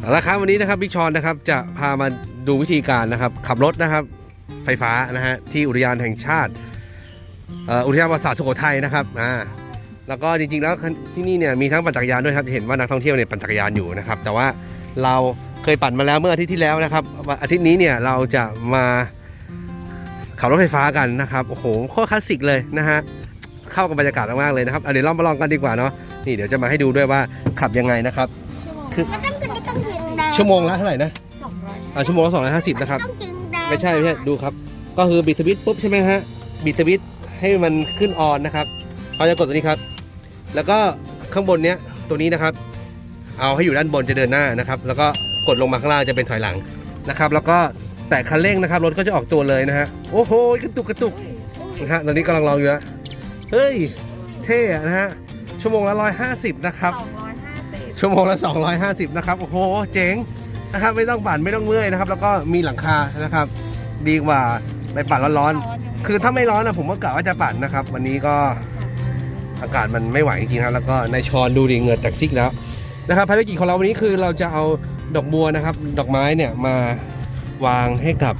เอาละครับวันนี้นะครับบิ๊กชอนนะครับจะพามาดูวิธีการนะครับขับรถนะครับไฟฟ้านะฮะที่อุทยานแห่งชาติอุทยานประวัติศาสตร์สุโขทัยนะครับแล้วก็จริงๆแล้วที่นี่เนี่ยมีทั้งปั่นจักรยานด้วยครับเห็นว่านักท่องเที่ยวเนี่ยปั่นจักรยานอยู่นะครับแต่ว่าเราเคยปั่นมาแล้วเมื่ออาทิตย์ที่แล้วนะครับอาทิตย์นี้เนี่ยเราจะมาขับรถไฟฟ้ากันนะครับโอ้โหโคตรคลาสสิกเลยนะฮะเข้ากับบรรยากาศมากๆเลยนะครับเดี๋ยวเรามาลองกันดีกว่าเนาะนี่เดี๋ยวจะมาให้ดูด้วยว่าขับยังไงนะครับคือชั่วโมงละเท่าไหร่นะชั่วโมงละ250นะครับไม่ใช่ดูครับก็คือบิดสวิตช์ปุ๊บใช่ไหมฮะบิดสวิตช์ให้มันขึ้นออนนะครับเราจะกดตัวนี้ครับแล้วก็ข้างบนเนี้ยตัวนี้นะครับเอาให้อยู่ด้านบนจะเดินหน้านะครับแล้วก็กดลงมาข้างล่างจะเป็นถอยหลังนะครับแล้วก็แตะคันเร่งนะครับรถก็จะออกตัวเลยนะฮะโอ้โหกระตุกนะฮะตอนนี้กำลังลองอยู่นะเฮ้ยเท่นะฮะชั่วโมงละ150นะครับชั่วโมงละ250นะครับโอ้โหเจ๋งนะครับไม่ต้องปั่นไม่ต้องเมื่อยนะครับแล้วก็มีหลังคานะครับดีกว่าไปปั่นร้อนๆคือถ้าไม่ร้อนนะผมก็กะว่าจะปั่นนะครับวันนี้ก็อากาศมันไม่ไหวจริงๆครับแล้วก็ในชอนดูดิเหงื่อแตกซิกแล้วนะครับภารกิจของเราวันนี้คือเราจะเอาดอกบัวนะครับดอกไม้เนี่ยมาวางให้กับ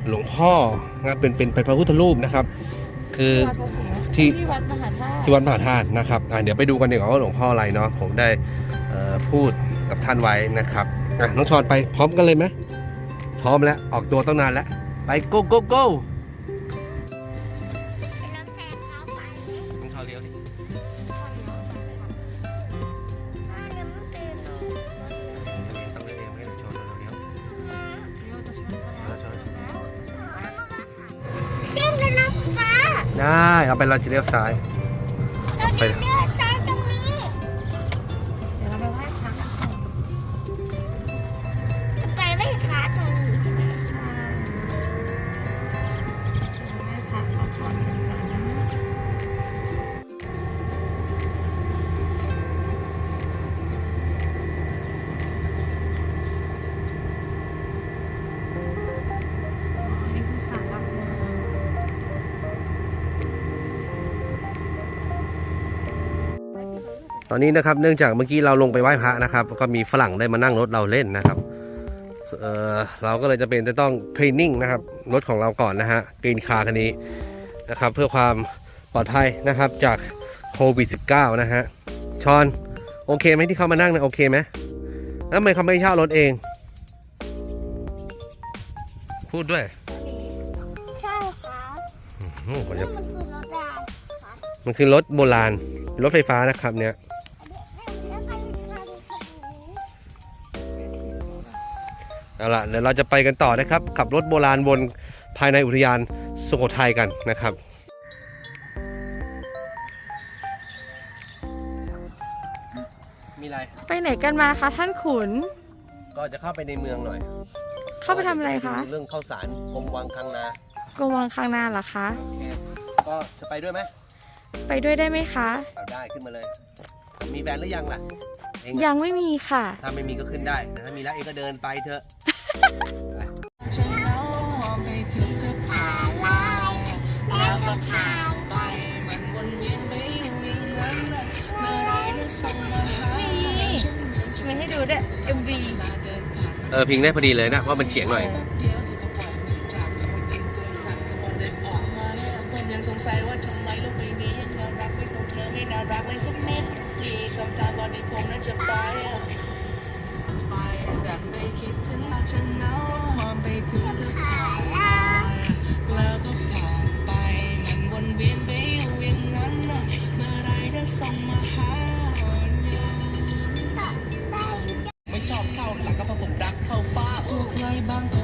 หลวงพ่อนะครับเป็นพระพุทธรูปนะครับคือที่วัดมหาธาตุนะครับเดี๋ยวไปดูกันดีกว่าว่าหลวงพ่ออะไรเนาะผมได้พูดกับท่านไว้นะครับน้องชอนไปพร้อมกันเลยไหมพร้อมแล้วออกตัวตั้งนานแล้วไป go go go น้องชอนเลี้ยวดิต้องเลี้ยวเองไม่ให้ชอนเราเลี้ยวได้เอาไปเราจะเลี้ยวซ้ายไปตอนนี้นะครับเนื่องจากเมื่อกี้เราลงไปไหว้พระนะครับก็มีฝรั่งได้มานั่งรถเราเล่นนะครับเราก็เลยจะเป็นจะต้องเทรนนิ่งนะครับรถของเราก่อนนะฮะกรีนคาร์คันนี้นะครับเพื่อความปลอดภัยนะครับจากโควิด -19 นะฮะชอนโอเคไหมที่เขามานั่งนะโอเคไหมแล้วทำไมเขาไม่เช่ารถเองพูดด้วยใช่ครับมันคือรถโบราณรถไฟฟ้านะครับเนี่ยเอาล่ะเดี๋ยวเราจะไปกันต่อนะครับขับรถโบราณวนภายในอุทยานสุโขทัยกันนะครับมีอะไรไปไหนกันมาคะท่านขุนก็จะเข้าไปในเมืองหน่อยเข้าไปทำอะไรคะเรื่องข้าวสารกรมวังคังนากรมวังคังนาเหรอคะก็จะไปด้วยไหมไปด้วยได้ไหมคะได้ขึ้นมาเลยมีแฟนหรือยังล่ะยังไม่มีค่ะถ้าไม่มีก็ขึ้นได้แต่ถ้ามีแล้วเองก็เดินไปเถอะมีให้ดูด้วย MV พิงได้พอดีเลยนะว่ามันเฉียงหน่อยสงสัยว่าทำไมโลกใบนี้ยังน่ารักไม่เท่าเธอไม่น่ารักเลยสักนิดมีคำถามตอนนี้ผมน่าจะไปแต่ไม่คิดถึงฉันเหงาความไปถึงเธอผ่านแล้วก็ผ่านไปมันวนเวียนไปอยู่อย่างนั้นเมื่อไรจะส่งมาหาไม่ชอบเข้าหลังก็เพราะผมรักเข้าฟ้าตัวใครบาง